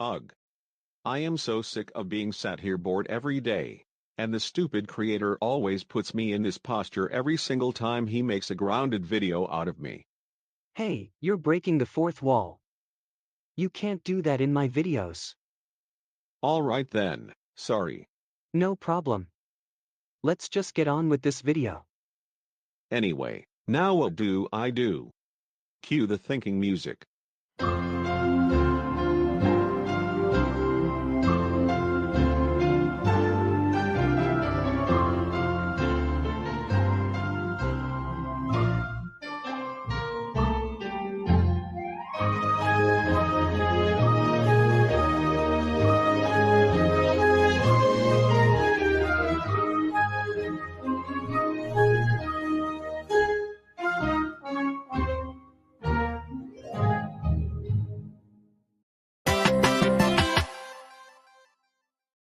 Ugh. I am so sick of being sat here bored every day. And the stupid creator always puts me in this posture every single time he makes a grounded video out of me. Hey, you're breaking the fourth wall. You can't do that in my videos. Alright then, sorry. No problem. Let's just get on with this video. Anyway, now what do I do? Cue the thinking music.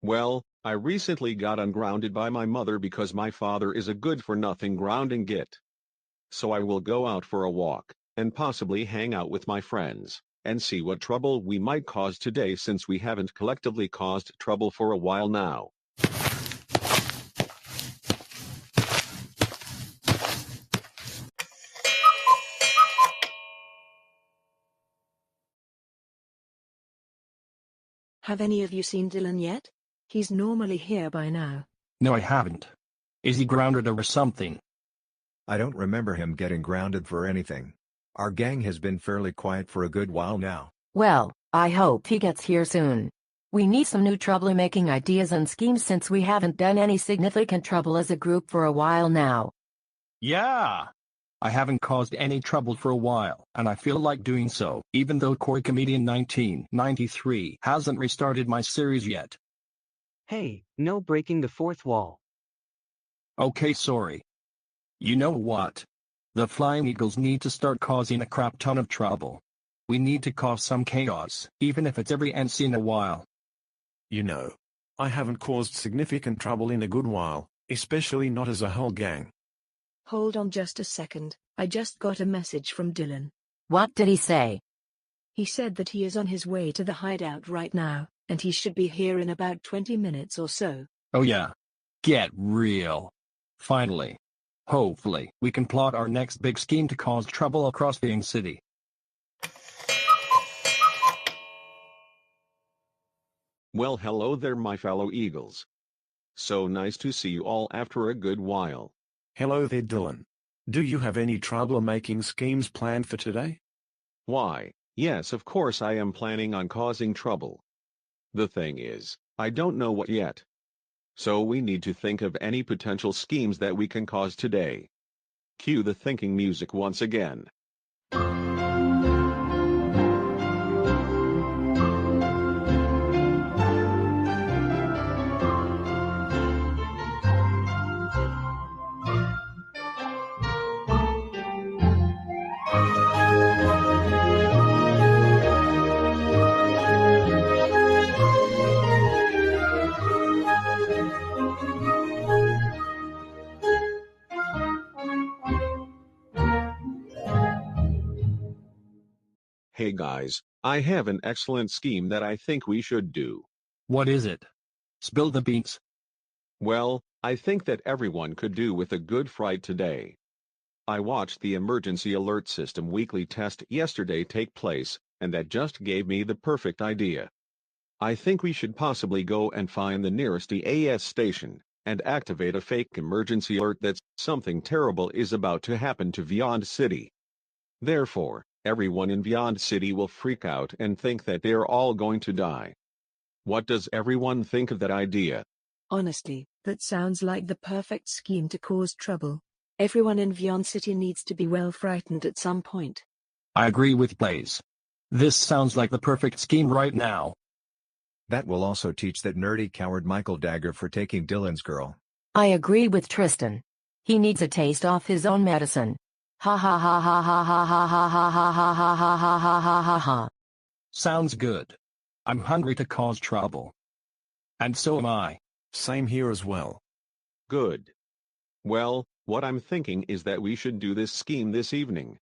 Well, I recently got ungrounded by my mother because my father is a good-for-nothing grounding git. So I will go out for a walk, and possibly hang out with my friends, and see what trouble we might cause today since we haven't collectively caused trouble for a while now. Have any of you seen Dylan yet? He's normally here by now. No, I haven't. Is he grounded or something? I don't remember him getting grounded for anything. Our gang has been fairly quiet for a good while now. Well, I hope he gets here soon. We need some new troublemaking ideas and schemes since we haven't done any significant trouble as a group for a while now. Yeah! I haven't caused any trouble for a while, and I feel like doing so, even though Corey Comedian 1993 hasn't restarted my series yet. Hey, no breaking the fourth wall. Okay, sorry. You know what? The Flying Eagles need to start causing a crap ton of trouble. We need to cause some chaos, even if it's every once in a while. You know, I haven't caused significant trouble in a good while, especially not as a whole gang. Hold on just a second, I just got a message from Dylan. What did he say? He said that he is on his way to the hideout right now, and he should be here in about 20 minutes or so. Oh yeah. Get real. Finally. Hopefully, we can plot our next big scheme to cause trouble across Vyond City. Well, hello there my fellow Eagles. So nice to see you all after a good while. Hello there, Dylan. Do you have any trouble-making schemes planned for today? Why, yes, of course I am planning on causing trouble. The thing is, I don't know what yet. So we need to think of any potential schemes that we can cause today. Cue the thinking music once again. Hey guys, I have an excellent scheme that I think we should do. What is it? Spill the beans. Well, I think that everyone could do with a good fright today. I watched the emergency alert system weekly test yesterday take place, and that just gave me the perfect idea. I think we should possibly go and find the nearest EAS station, and activate a fake emergency alert that something terrible is about to happen to Vyond City. Therefore, everyone in Vyond City will freak out and think that they're all going to die. What does everyone think of that idea? Honestly, that sounds like the perfect scheme to cause trouble. Everyone in Vyond City needs to be well frightened at some point. I agree with Blaze. This sounds like the perfect scheme right now. That will also teach that nerdy coward Michael Dagger for taking Dylan's girl. I agree with Tristan. He needs a taste of his own medicine. Ha ha ha ha ha ha ha ha ha ha ha ha ha ha ha ha ha ha. Sounds good. I'm hungry to cause trouble. And so am I. Same here as well. Good. Well, what I'm thinking is that we should do this scheme this evening.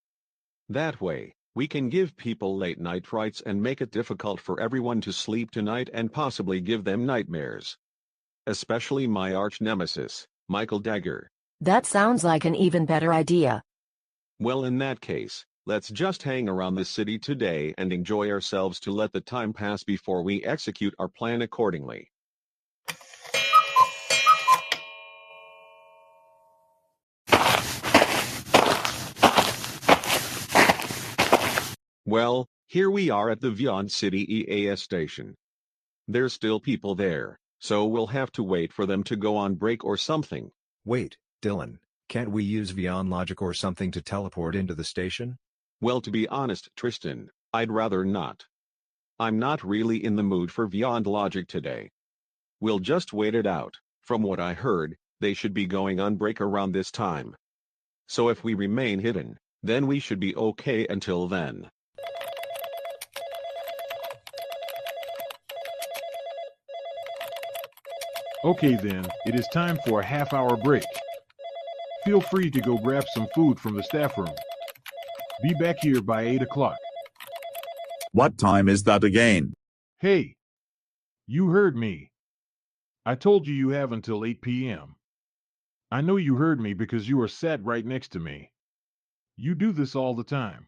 That way, We can give people late night frights and make it difficult for everyone to sleep tonight and possibly give them nightmares. Especially my arch nemesis, Michael Dagger. That sounds like an even better idea. Well, in that case, let's just hang around the city today and enjoy ourselves to let the time pass before we execute our plan accordingly. Well, here we are at the Vyond City EAS station. There's still people there, so we'll have to wait for them to go on break or something. Wait, Dylan, can't we use Vyond logic or something to teleport into the station? Well, to be honest, Tristan, I'd rather not. I'm not really in the mood for Vyond logic today. We'll just wait it out. From what I heard, they should be going on break around this time. So if we remain hidden, then we should be okay until then. Okay then, it is time for a half-hour break. Feel free to go grab some food from the staff room. Be back here by 8 o'clock. What time is that again? Hey, you heard me. I told you have until 8 p.m. I know you heard me because you are sat right next to me. You do this all the time.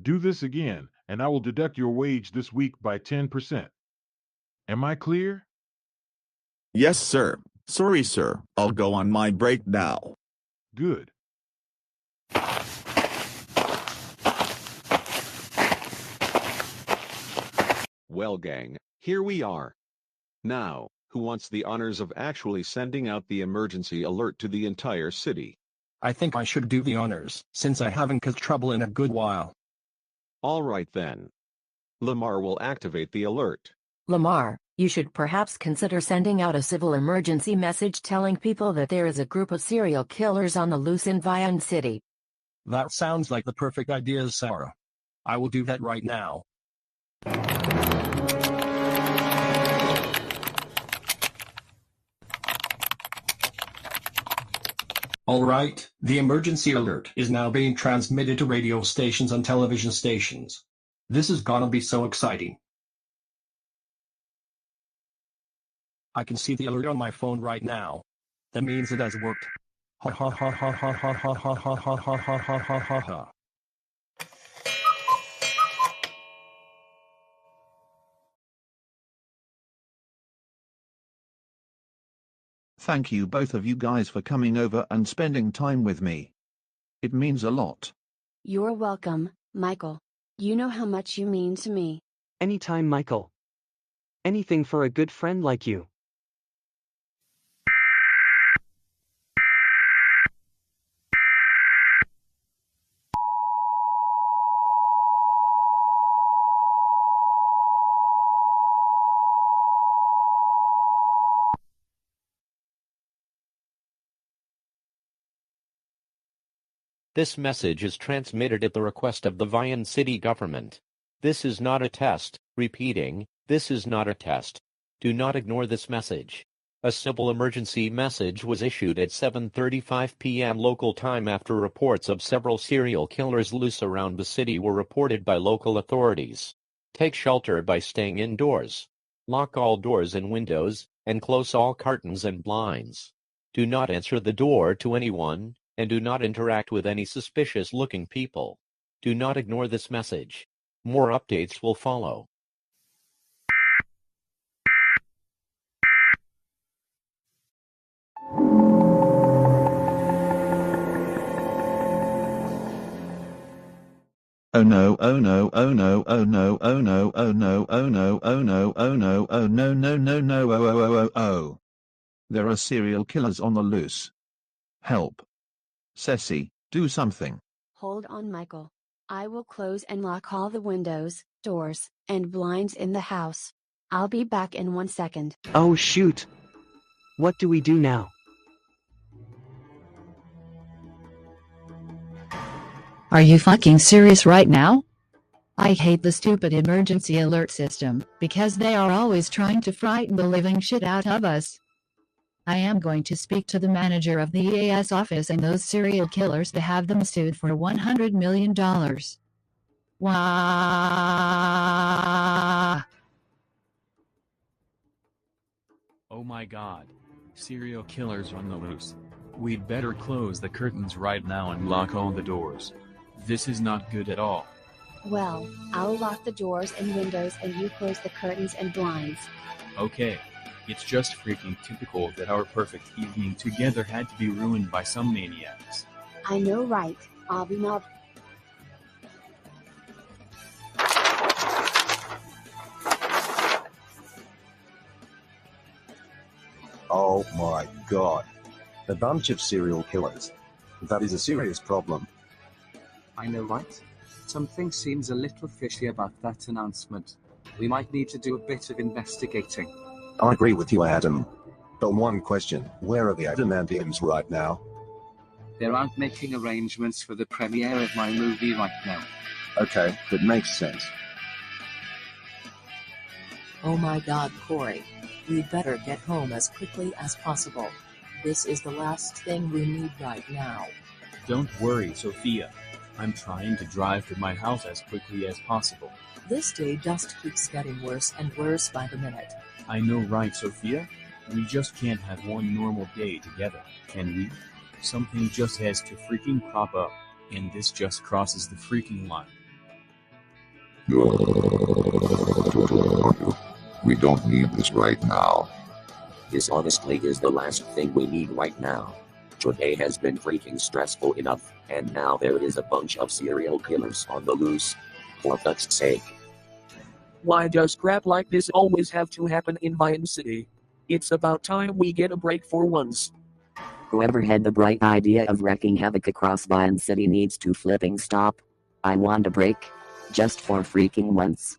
Do this again, and I will deduct your wage this week by 10%. Am I clear? Yes, sir. Sorry, sir. I'll go on my break now. Good. Well, gang, here we are. Now, who wants the honors of actually sending out the emergency alert to the entire city? I think I should do the honors, since I haven't caused trouble in a good while. All right then. Lamar will activate the alert. Lamar, you should perhaps consider sending out a civil emergency message telling people that there is a group of serial killers on the loose in Vyond City. That sounds like the perfect idea, Sarah. I will do that right now. Alright, the emergency alert is now being transmitted to radio stations and television stations. This is gonna be so exciting. I can see the alert on my phone right now. That means it has worked. Ha ha ha ha ha ha ha ha ha ha ha ha ha ha ha ha. Thank you both of you guys for coming over and spending time with me. It means a lot. You're welcome, Michael. You know how much you mean to me. Anytime, Michael. Anything for a good friend like you. This message is transmitted at the request of the Vyond city government. This is not a test. Repeating, this is not a test. Do not ignore this message. A civil emergency message was issued at 7:35 p.m. local time after reports of several serial killers loose around the city were reported by local authorities. Take shelter by staying indoors. Lock all doors and windows, and close all curtains and blinds. Do not answer the door to anyone, and do not interact with any suspicious-looking people. Do not ignore this message. More updates will follow. Oh no, oh no, oh no, oh no, oh no, oh no, oh no, oh no, oh no, oh no, no, no, no, oh, oh, oh, oh, oh. There are serial killers on the loose. Help. Ceci, do something. Hold on, Michael. I will close and lock all the windows, doors, and blinds in the house. I'll be back in 1 second. Oh shoot! What do we do now? Are you fucking serious right now? I hate the stupid emergency alert system, because they are always trying to frighten the living shit out of us. I am going to speak to the manager of the EAS office and those serial killers to have them sued for $100 million. Wah! Oh my god. Serial killers on the loose. We'd better close the curtains right now and lock all the doors. This is not good at all. Well, I'll lock the doors and windows and you close the curtains and blinds. Okay. It's just freaking typical that our perfect evening together had to be ruined by some maniacs. I know, right, Abhinav? Oh my god. A bunch of serial killers. That is a serious problem. I know, right? Something seems a little fishy about that announcement. We might need to do a bit of investigating. I agree with you, Adam. But one question, where are the adamantiums right now? They're out making arrangements for the premiere of my movie right now. Okay, that makes sense. Oh my god, Corey. We'd better get home as quickly as possible. This is the last thing we need right now. Don't worry, Sophia. I'm trying to drive to my house as quickly as possible. This day just keeps getting worse and worse by the minute. I know, right, Sophia? We just can't have one normal day together, can we? Something just has to freaking pop up, and this just crosses the freaking line. We don't need this right now. This honestly is the last thing we need right now. Today has been freaking stressful enough, and now there is a bunch of serial killers on the loose. For fuck's sake. Why does crap like this always have to happen in Vyond City? It's about time we get a break for once. Whoever had the bright idea of wreaking havoc across Vyond City needs to flipping stop. I want a break. Just for freaking once.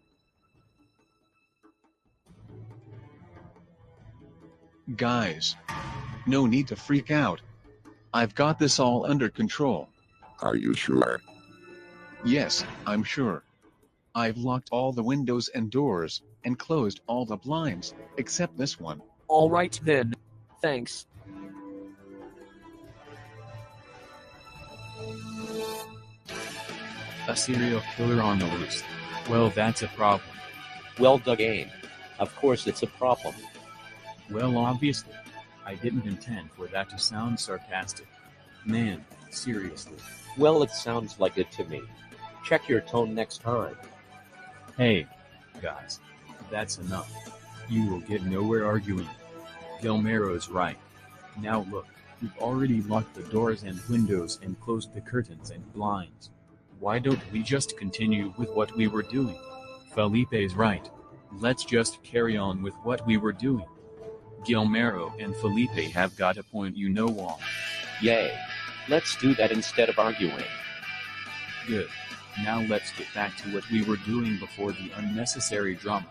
Guys. No need to freak out. I've got this all under control. Are you sure? Yes, I'm sure. I've locked all the windows and doors, and closed all the blinds, except this one. Alright then. Thanks. A serial killer on the loose. Well, that's a problem. Well dug, Aim. Of course it's a problem. Well, obviously. I didn't intend for that to sound sarcastic. Man, seriously. Well, it sounds like it to me. Check your tone next time. Hey, guys. That's enough. You will get nowhere arguing. Gilmero's right. Now look, we've already locked the doors and windows and closed the curtains and blinds. Why don't we just continue with what we were doing? Felipe's right. Let's just carry on with what we were doing. Gilmero and Felipe have got a point, you know all. Yay. Let's do that instead of arguing. Good. Now let's get back to what we were doing before the unnecessary drama.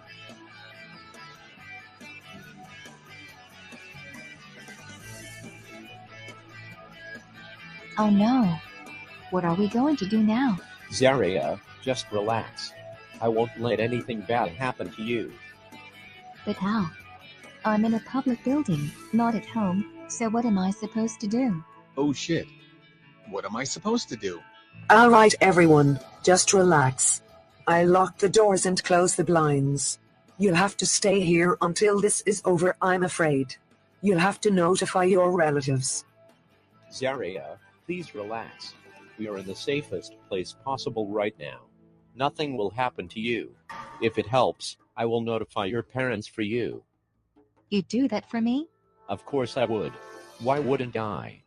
Oh no. What are we going to do now? Zaria, just relax. I won't let anything bad happen to you. But how? I'm in a public building, not at home, so what am I supposed to do? Oh shit. What am I supposed to do? Alright everyone, just relax. I locked the doors and closed the blinds. You'll have to stay here until this is over, I'm afraid. You'll have to notify your relatives. Zaria, please relax. We are in the safest place possible right now. Nothing will happen to you. If it helps, I will notify your parents for you. You'd do that for me? Of course I would. Why wouldn't I?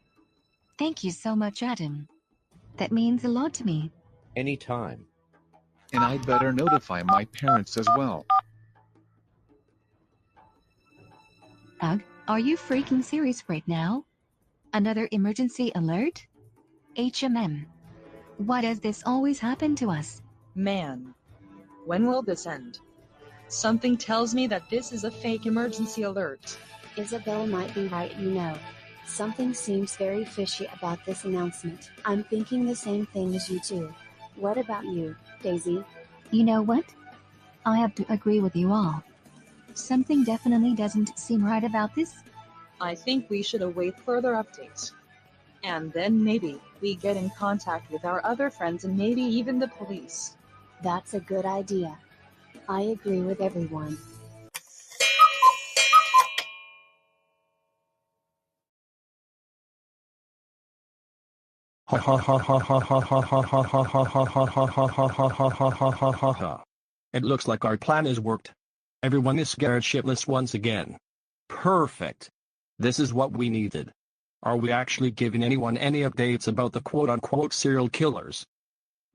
Thank you so much, Adam. That means a lot to me. Anytime. And I'd better notify my parents as well. Ugh, are you freaking serious right now? Another emergency alert? HMM. Why does this always happen to us? Man. When will this end? Something tells me that this is a fake emergency alert. Isabel might be right, you know. Something seems very fishy about this announcement. I'm thinking the same thing as you two. What about you, Daisy? You know what? I have to agree with you all. Something definitely doesn't seem right about this. I think we should await further updates. And then maybe we get in contact with our other friends and maybe even the police. That's a good idea. I agree with everyone. It looks like our plan has worked. Everyone is scared shitless once again. Perfect. This is what we needed. Are we actually giving anyone any updates about the quote-unquote serial killers?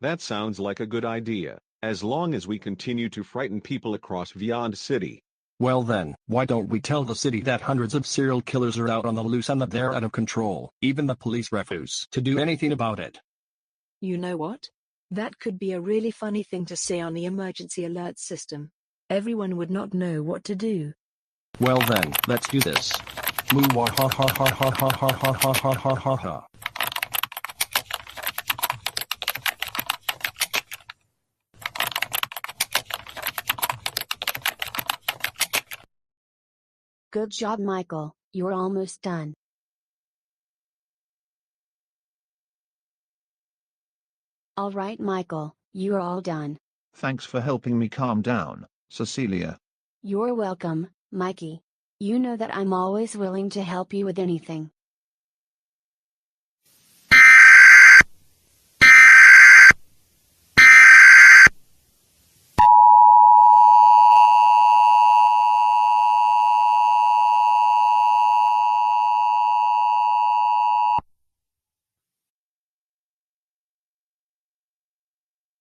That sounds like a good idea, as long as we continue to frighten people across Vyond City. Well then, why don't we tell the city that hundreds of serial killers are out on the loose and that they're out of control? Even the police refuse to do anything about it. You know what? That could be a really funny thing to say on the emergency alert system. Everyone would not know what to do. Well then, let's do this. Moo-wah-ha-ha-ha-ha-ha-ha-ha-ha-ha-ha-ha. Good job, Michael. You're almost done. All right, Michael, you're all done. Thanks for helping me calm down, Cecilia. You're welcome, Mikey. You know that I'm always willing to help you with anything.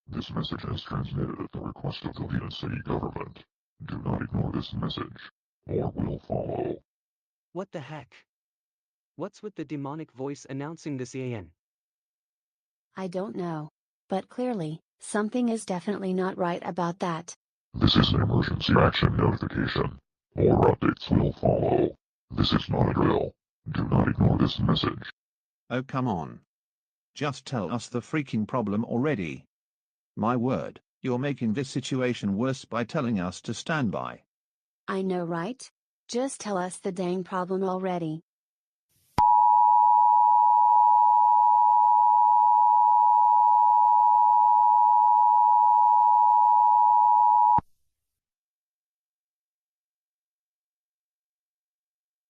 This message is transmitted at the request of the Vyond city government. Do not ignore this message. More will follow. What the heck? What's with the demonic voice announcing this EAN? I don't know. But clearly, something is definitely not right about that. This is an emergency action notification. More updates will follow. This is not a drill. Do not ignore this message. Oh come on. Just tell us the freaking problem already. My word, you're making this situation worse by telling us to stand by. I know, right? Just tell us the dang problem already.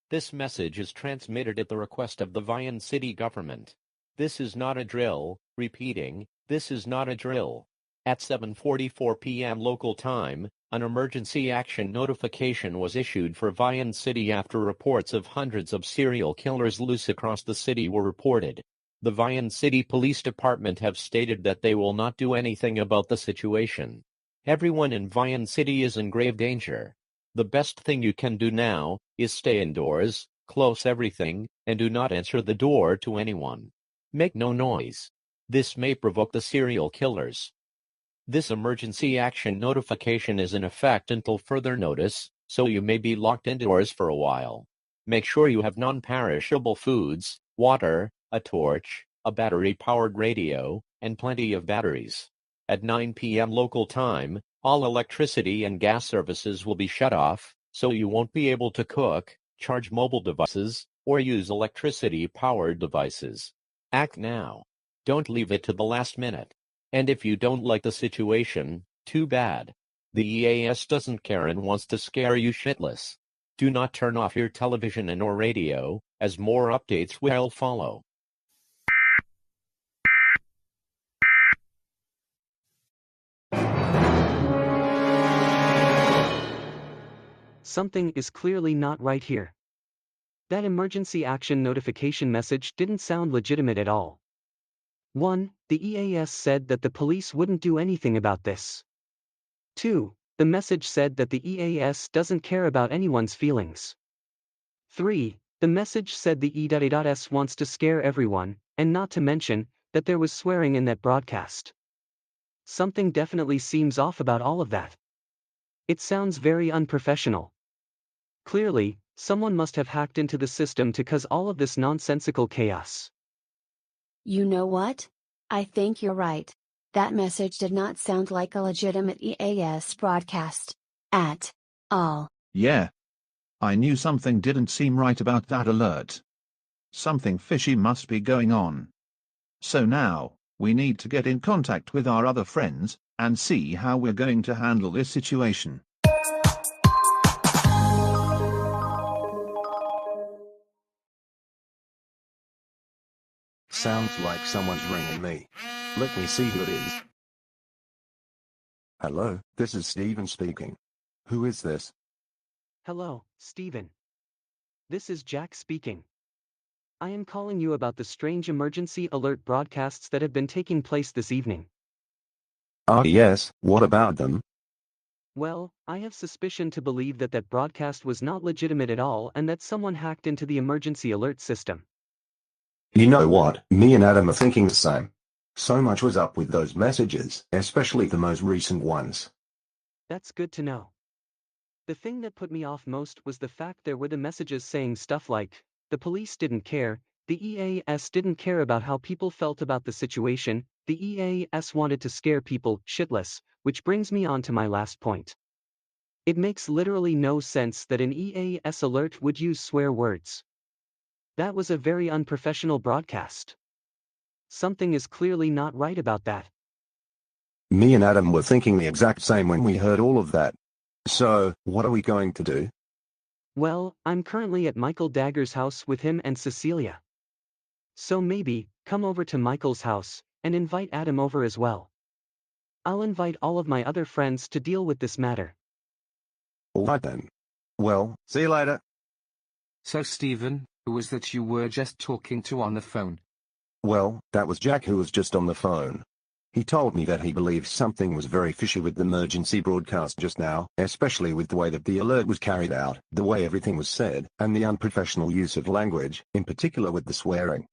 This message is transmitted at the request of the Vyond city government. This is not a drill. Repeating, this is not a drill. At 7:44 p.m. local time, an emergency action notification was issued for Vyond City after reports of hundreds of serial killers loose across the city were reported. The Vyond City Police Department have stated that they will not do anything about the situation. Everyone in Vyond City is in grave danger. The best thing you can do now is stay indoors, close everything, and do not answer the door to anyone. Make no noise. This may provoke the serial killers. This emergency action notification is in effect until further notice, so you may be locked indoors for a while. Make sure you have non-perishable foods, water, a torch, a battery-powered radio, and plenty of batteries. At 9 p.m. local time, all electricity and gas services will be shut off, so you won't be able to cook, charge mobile devices, or use electricity-powered devices. Act now. Don't leave it to the last minute. And if you don't like the situation, too bad. The EAS doesn't care and wants to scare you shitless. Do not turn off your television and or radio, as more updates will follow. Something is clearly not right here. That emergency action notification message didn't sound legitimate at all. 1. The EAS said that the police wouldn't do anything about this. 2. The message said that the EAS doesn't care about anyone's feelings. 3. The message said the EAS wants to scare everyone, and not to mention, that there was swearing in that broadcast. Something definitely seems off about all of that. It sounds very unprofessional. Clearly, someone must have hacked into the system to cause all of this nonsensical chaos. You know what? I think you're right. That message did not sound like a legitimate EAS broadcast. At all. Yeah. I knew something didn't seem right about that alert. Something fishy must be going on. So now, we need to get in contact with our other friends, and see how we're going to handle this situation. Sounds like someone's ringing me. Let me see who it is. Hello, this is Steven speaking. Who is this? Hello, Steven. This is Jack speaking. I am calling you about the strange emergency alert broadcasts that have been taking place this evening. Yes, what about them? Well, I have suspicion to believe that that broadcast was not legitimate at all and that someone hacked into the emergency alert system. You know what, me and Adam are thinking the same. So much was up with those messages, especially the most recent ones. That's good to know. The thing that put me off most was the fact there were the messages saying stuff like, the police didn't care, the EAS didn't care about how people felt about the situation, the EAS wanted to scare people shitless, which brings me on to my last point. It makes literally no sense that an EAS alert would use swear words. That was a very unprofessional broadcast. Something is clearly not right about that. Me and Adam were thinking the exact same when we heard all of that. So, what are we going to do? Well, I'm currently at Michael Dagger's house with him and Cecilia. So maybe, come over to Michael's house, and invite Adam over as well. I'll invite all of my other friends to deal with this matter. Alright then. Well, see you later. So Steven, who was that you were just talking to on the phone? Well, that was Jack who was just on the phone. He told me that he believes something was very fishy with the emergency broadcast just now, especially with the way that the alert was carried out, the way everything was said, and the unprofessional use of language, in particular with the swearing.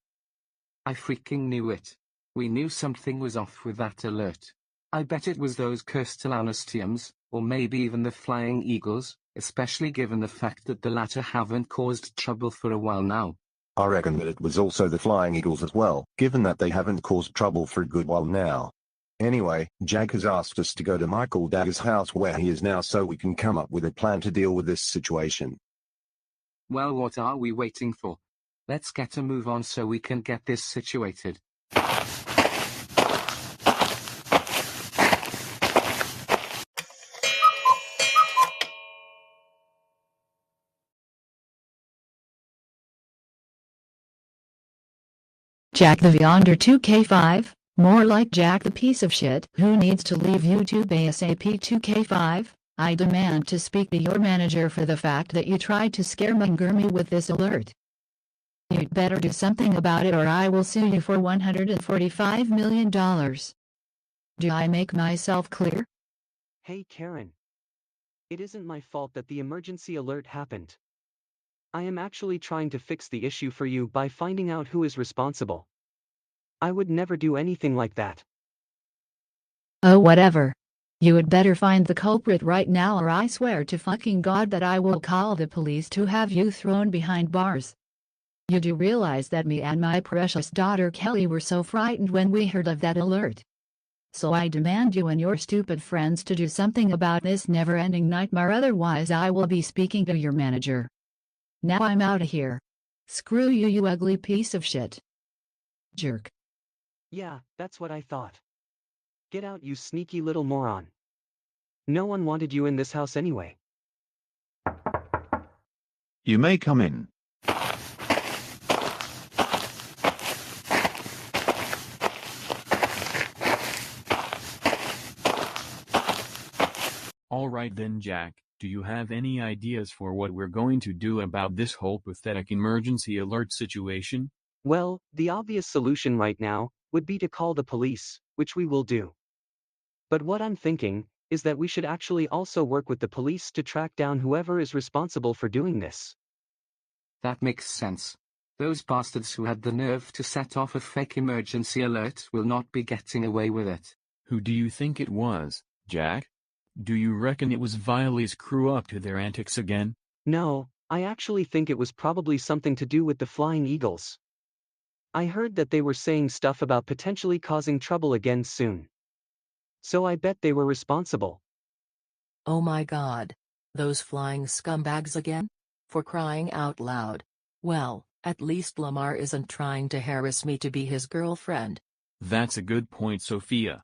I freaking knew it. We knew something was off with that alert. I bet it was those cursed Telanostiums, or maybe even the Flying Eagles, especially given the fact that the latter haven't caused trouble for a while now. I reckon that it was also the Flying Eagles as well, given that they haven't caused trouble for a good while now. Anyway, Jack has asked us to go to Michael Dagger's house where he is now so we can come up with a plan to deal with this situation. Well, what are we waiting for? Let's get a move on so we can get this situated. Jack the Vyonder 2K5, more like Jack the piece of shit who needs to leave YouTube ASAP 2K5. I demand to speak to your manager for the fact that you tried to scaremonger me with this alert. You'd better do something about it or I will sue you for $145 million. Do I make myself clear? Hey Karen. It isn't my fault that the emergency alert happened. I am actually trying to fix the issue for you by finding out who is responsible. I would never do anything like that. Oh whatever. You would better find the culprit right now or I swear to fucking God that I will call the police to have you thrown behind bars. You do realize that me and my precious daughter Kelly were so frightened when we heard of that alert. So I demand you and your stupid friends to do something about this never-ending nightmare, otherwise I will be speaking to your manager. Now I'm out of here. Screw you, you ugly piece of shit. Jerk. Yeah, that's what I thought. Get out, you sneaky little moron. No one wanted you in this house anyway. You may come in. Alright then Jack, do you have any ideas for what we're going to do about this whole pathetic emergency alert situation? Well, the obvious solution right now would be to call the police, which we will do. But what I'm thinking is that we should actually also work with the police to track down whoever is responsible for doing this. That makes sense. Those bastards who had the nerve to set off a fake emergency alert will not be getting away with it. Who do you think it was, Jack? Do you reckon it was Viley's crew up to their antics again? No, I actually think it was probably something to do with the Flying Eagles. I heard that they were saying stuff about potentially causing trouble again soon. So I bet they were responsible. Oh my god. Those flying scumbags again? For crying out loud. Well, at least Lamar isn't trying to harass me to be his girlfriend. That's a good point, Sophia.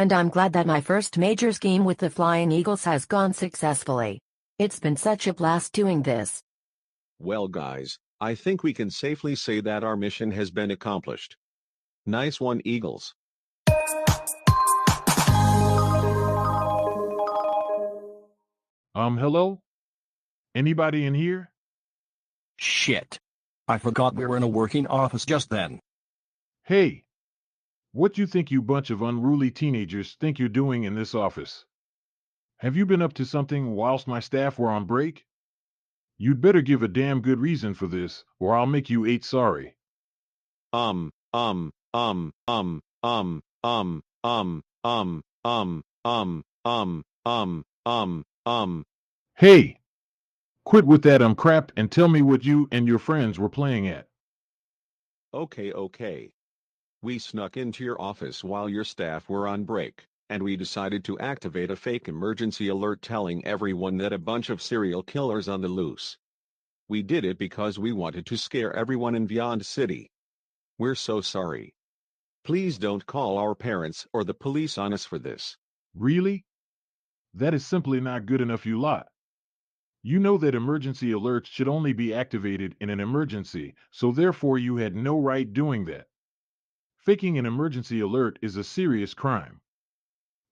And I'm glad that my first major scheme with the Flying Eagles has gone successfully. It's been such a blast doing this. Well guys, I think we can safely say that our mission has been accomplished. Nice one, Eagles. Hello? Anybody in here? Shit. I forgot we were in a working office just then. Hey! What do you think you bunch of unruly teenagers think you're doing in this office? Have you been up to something whilst my staff were on break? You'd better give a damn good reason for this, or I'll make you sorry. Hey! Quit with that crap and tell me what you and your friends were playing at. Okay. We snuck into your office while your staff were on break, and we decided to activate a fake emergency alert telling everyone that a bunch of serial killers on the loose. We did it because we wanted to scare everyone in Vyond City. We're so sorry. Please don't call our parents or the police on us for this. Really? That is simply not good enough, you lot. You know that emergency alerts should only be activated in an emergency, so therefore you had no right doing that. Faking an emergency alert is a serious crime.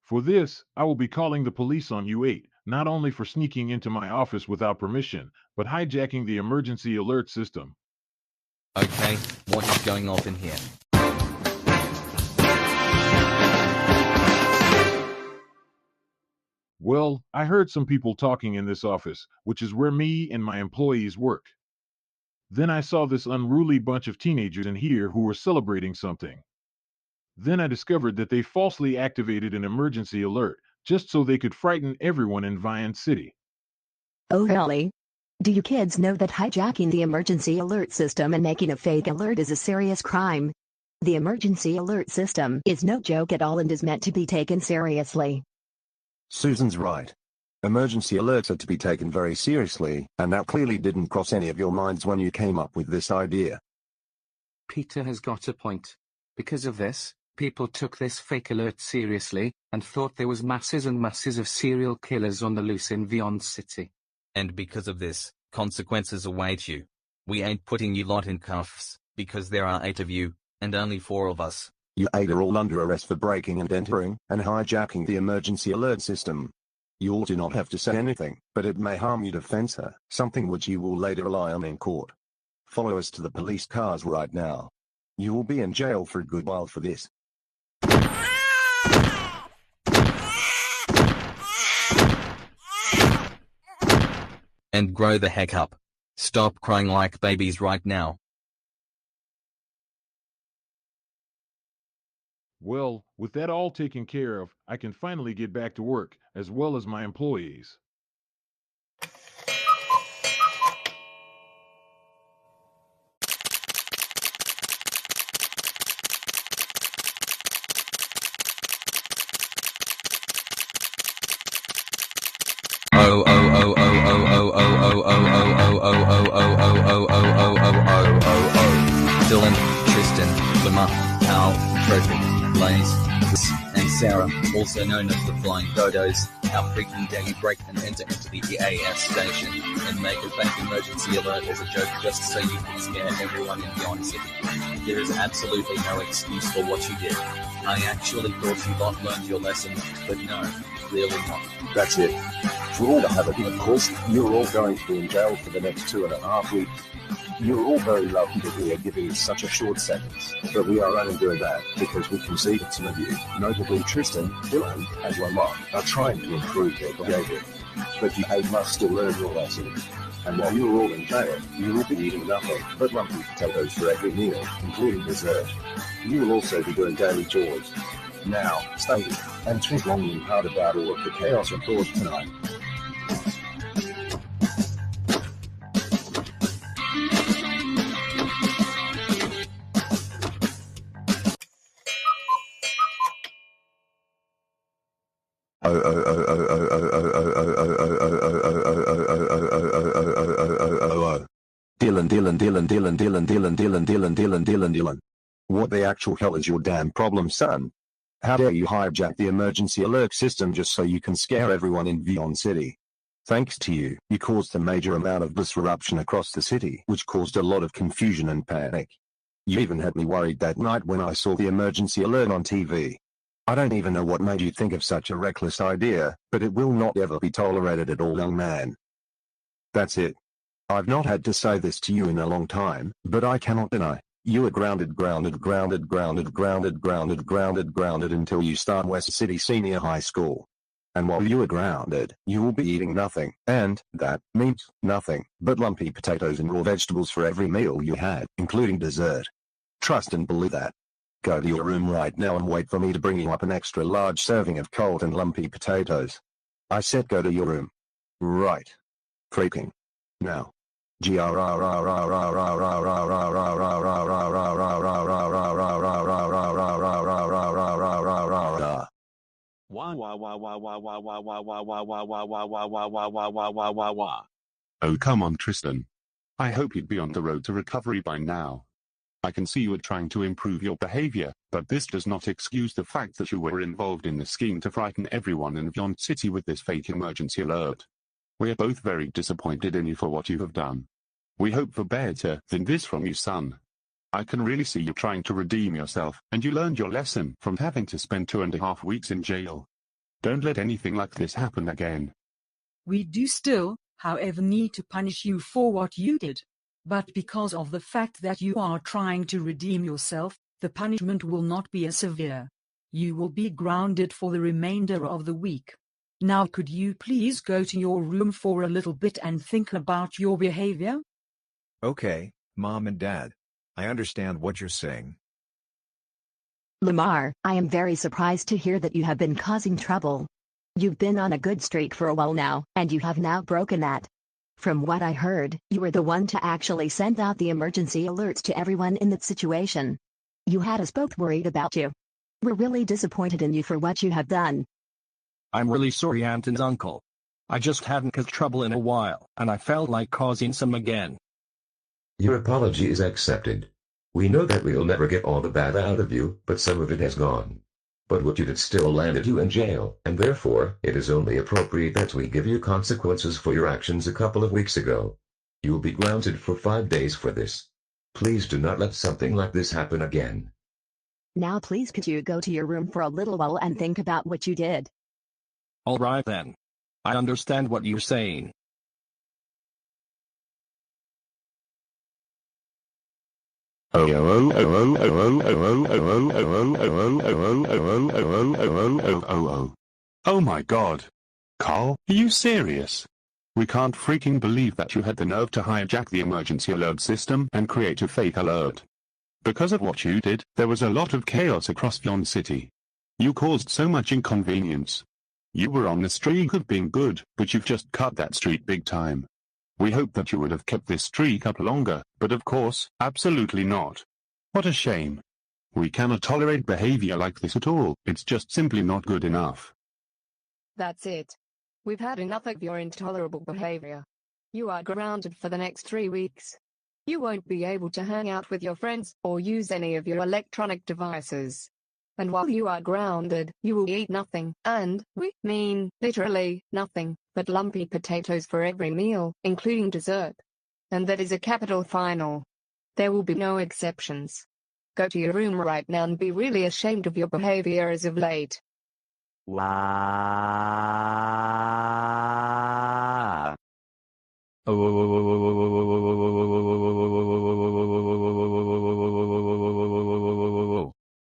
For this, I will be calling the police on you 8, not only for sneaking into my office without permission, but hijacking the emergency alert system. Okay, what is going on in here? Well, I heard some people talking in this office, which is where me and my employees work. Then I saw this unruly bunch of teenagers in here who were celebrating something. Then I discovered that they falsely activated an emergency alert, just so they could frighten everyone in Vyond City. Oh really? Do you kids know that hijacking the emergency alert system and making a fake alert is a serious crime? The emergency alert system is no joke at all and is meant to be taken seriously. Susan's right. Emergency alerts are to be taken very seriously, and that clearly didn't cross any of your minds when you came up with this idea. Peter has got a point. Because of this, people took this fake alert seriously, and thought there was masses and masses of serial killers on the loose in Vyond City. And because of this, consequences await you. We ain't putting you lot in cuffs, because there are 8 of you, and only 4 of us. You 8 are all under arrest for breaking and entering, and hijacking the emergency alert system. You all do not have to say anything, but it may harm your defense, something which you will later rely on in court. Follow us to the police cars right now. You will be in jail for a good while for this. And grow the heck up. Stop crying like babies right now. Well, with that all taken care of, I can finally get back to work, as well as my employees. Dylan, Tristan, Lamar, Carl, Trophy, Blaze, and Sarah, also known as the Flying Dodos, our freaking daily break and enter into the EAS station and make a fake emergency alert as a joke just so you can scare everyone in Vyond City. There is absolutely no excuse for what you did. I actually thought you lot learned your lesson, but no, clearly not. That's it. For all the havoc, of course, you're all going to be in jail for the next 2.5 weeks. You're all very lucky that we are giving you such a short sentence, but we are only doing that because we can see that some of you, notably Tristan, Dylan, and Lamar, are trying to improve their behavior. But you 8 must still learn your lesson. And while you're all in jail, you will be eating nothing but lumpy potatoes for every meal, including dessert. You will also be doing daily chores. Now, stay here and think long and hard about all of the chaos and thoughts tonight. Dylan. What the actual hell is your damn problem, son? How dare you hijack the emergency alert system just so you can scare everyone in Vyond City? Thanks to you, you caused a major amount of disruption across the city, which caused a lot of confusion and panic. You even had me worried that night when I saw the emergency alert on TV. I don't even know what made you think of such a reckless idea, but it will not ever be tolerated at all, young man. That's it. I've not had to say this to you in a long time, but I cannot deny. You are grounded until you start West City Senior High School. And while you are grounded, you will be eating nothing, and that means nothing but lumpy potatoes and raw vegetables for every meal you had, including dessert. Trust and believe that. Go to your room right now and wait for me to bring you up an extra large serving of cold and lumpy potatoes. I said go to your room. Right. Freaking. Now. Oh, come on, Tristan. I hope you'd be on the road to recovery by now. I can see you are trying to improve your behavior, but this does not excuse the fact that you were involved in the scheme to frighten everyone in Vyond City with this fake emergency alert. We are both very disappointed in you for what you have done. We hope for better than this from you, son. I can really see you trying to redeem yourself, and you learned your lesson from having to spend 2.5 weeks in jail. Don't let anything like this happen again. We do still, however, need to punish you for what you did. But because of the fact that you are trying to redeem yourself, the punishment will not be as severe. You will be grounded for the remainder of the week. Now could you please go to your room for a little bit and think about your behavior? Okay, Mom and Dad. I understand what you're saying. Lamar, I am very surprised to hear that you have been causing trouble. You've been on a good streak for a while now, and you have now broken that. From what I heard, you were the one to actually send out the emergency alerts to everyone in that situation. You had us both worried about you. We're really disappointed in you for what you have done. I'm really sorry, Aunt and Uncle. I just haven't caused trouble in a while, and I felt like causing some again. Your apology is accepted. We know that we'll never get all the bad out of you, but some of it has gone. But what you did still landed you in jail, and therefore, it is only appropriate that we give you consequences for your actions a couple of weeks ago. You will be grounded for 5 days for this. Please do not let something like this happen again. Now please could you go to your room for a little while and think about what you did. Alright then. I understand what you're saying. Oh my God. Carl, are you serious? We can't freaking believe that you had the nerve to hijack the emergency alert system and create a fake alert. Because of what you did, there was a lot of chaos across Vyond City. You caused so much inconvenience. You were on the streak of being good, but you've just cut that streak big time. We hoped that you would have kept this streak up longer, but of course, absolutely not. What a shame. We cannot tolerate behavior like this at all. It's just simply not good enough. That's it. We've had enough of your intolerable behavior. You are grounded for the next 3 weeks. You won't be able to hang out with your friends or use any of your electronic devices. And while you are grounded, you will eat nothing, and we mean literally nothing, but lumpy potatoes for every meal, including dessert. And that is a capital final. There will be no exceptions. Go to your room right now and be really ashamed of your behavior as of late. Wow.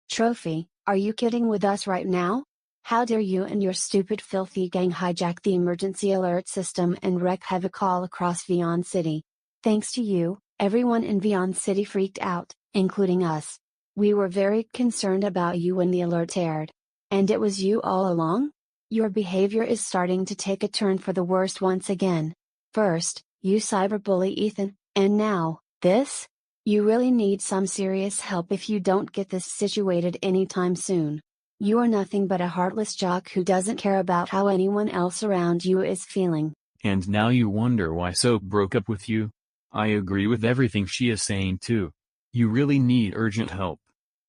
Trophy, are you kidding with us right now? How dare you and your stupid filthy gang hijack the emergency alert system and wreak havoc all across Vyond City? Thanks to you, everyone in Vyond City freaked out, including us. We were very concerned about you when the alert aired. And it was you all along? Your behavior is starting to take a turn for the worst once again. First, you cyberbully Ethan, and now, this? You really need some serious help if you don't get this situated anytime soon. You are nothing but a heartless jock who doesn't care about how anyone else around you is feeling. And now you wonder why Soap broke up with you? I agree with everything she is saying too. You really need urgent help.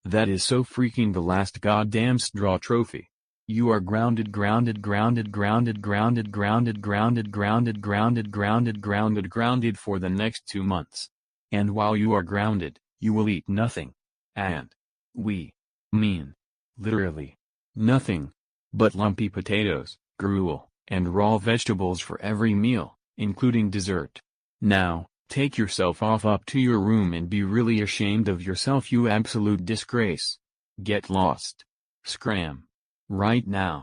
That is so freaking the last goddamn straw trophy. You are grounded for the next 2 months. And while you are grounded, you will eat nothing. And we mean literally nothing but lumpy potatoes, gruel, and raw vegetables for every meal, including dessert. Now, take yourself off up to your room and be really ashamed of yourself, you absolute disgrace. Get lost. Scram. Right now.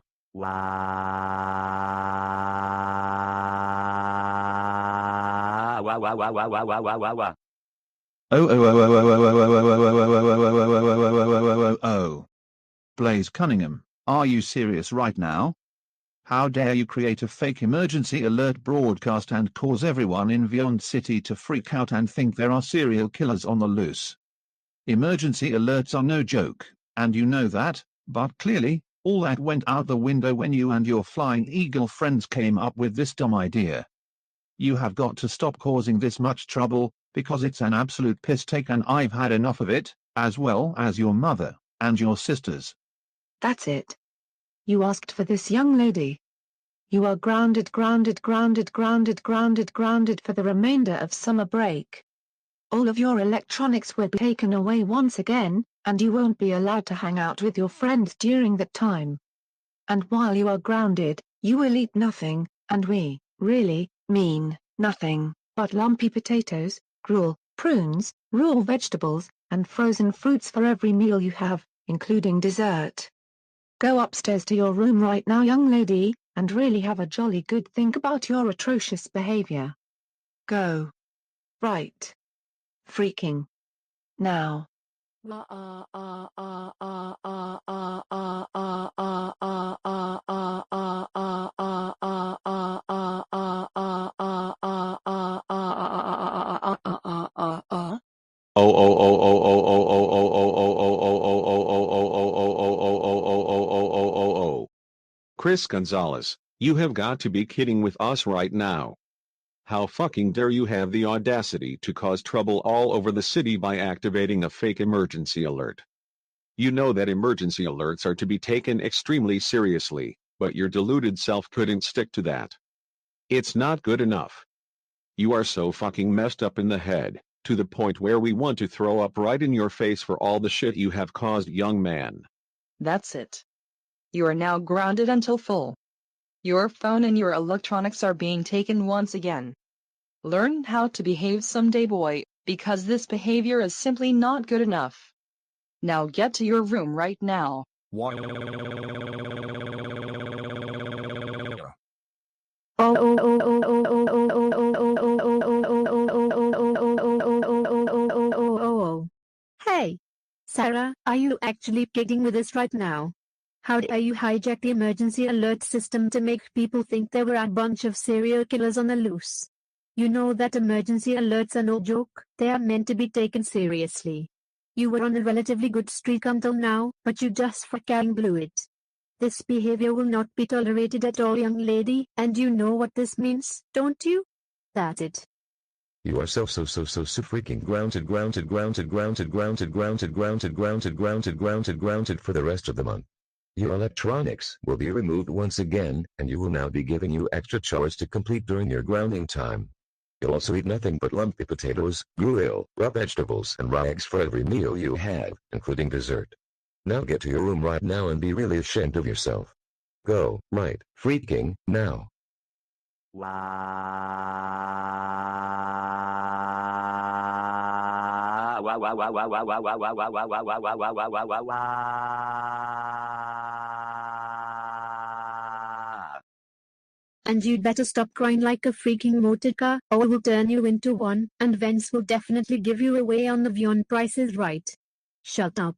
Oh. Blaze Cunningham, are you serious right now? How dare you create a fake emergency alert broadcast and cause everyone in Vyond City to freak out and think there are serial killers on the loose? Emergency alerts are no joke, and you know that, but clearly, all that went out the window when you and your Flying Eagle friends came up with this dumb idea. You have got to stop causing this much trouble, because it's an absolute piss take and I've had enough of it, as well as your mother, and your sisters. That's it. You asked for this, young lady. You are grounded for the remainder of summer break. All of your electronics will be taken away once again, and you won't be allowed to hang out with your friends during that time. And while you are grounded, you will eat nothing, and we really mean nothing but lumpy potatoes, gruel, prunes, raw vegetables, and frozen fruits for every meal you have, including dessert. Go upstairs to your room right now, young lady, and really have a jolly good think about your atrocious behavior. Go. Right. Freaking. Now. Chris Gonzalez, you have got to be kidding with us right now. How fucking dare you have the audacity to cause trouble all over the city by activating a fake emergency alert. You know that emergency alerts are to be taken extremely seriously, but your deluded self couldn't stick to that. It's not good enough. You are so fucking messed up in the head, to the point where we want to throw up right in your face for all the shit you have caused, young man. That's it. You are now grounded until full. Your phone and your electronics are being taken once again. Learn how to behave someday, boy, because this behavior is simply not good enough. Now get to your room right now. Hey, Sarah, are you actually kidding with us right now? How dare you hijack the emergency alert system to make people think there were a bunch of serial killers on the loose? You know that emergency alerts are no joke, they are meant to be taken seriously. You were on a relatively good streak until now, but you just fucking blew it. This behavior will not be tolerated at all, young lady, and you know what this means, don't you? That's it. You are so freaking grounded for the rest of the month. Your electronics will be removed once again, and you will now be giving you extra chores to complete during your grounding time. You'll also eat nothing but lumpy potatoes, gruel, raw vegetables, and raw eggs for every meal you have, including dessert. Now get to your room right now and be really ashamed of yourself. Go, right, freaking, now. And you'd better stop crying like a freaking motor car, or we'll turn you into one, and Vince will definitely give you away on the Vyond Price is Right. Shut up.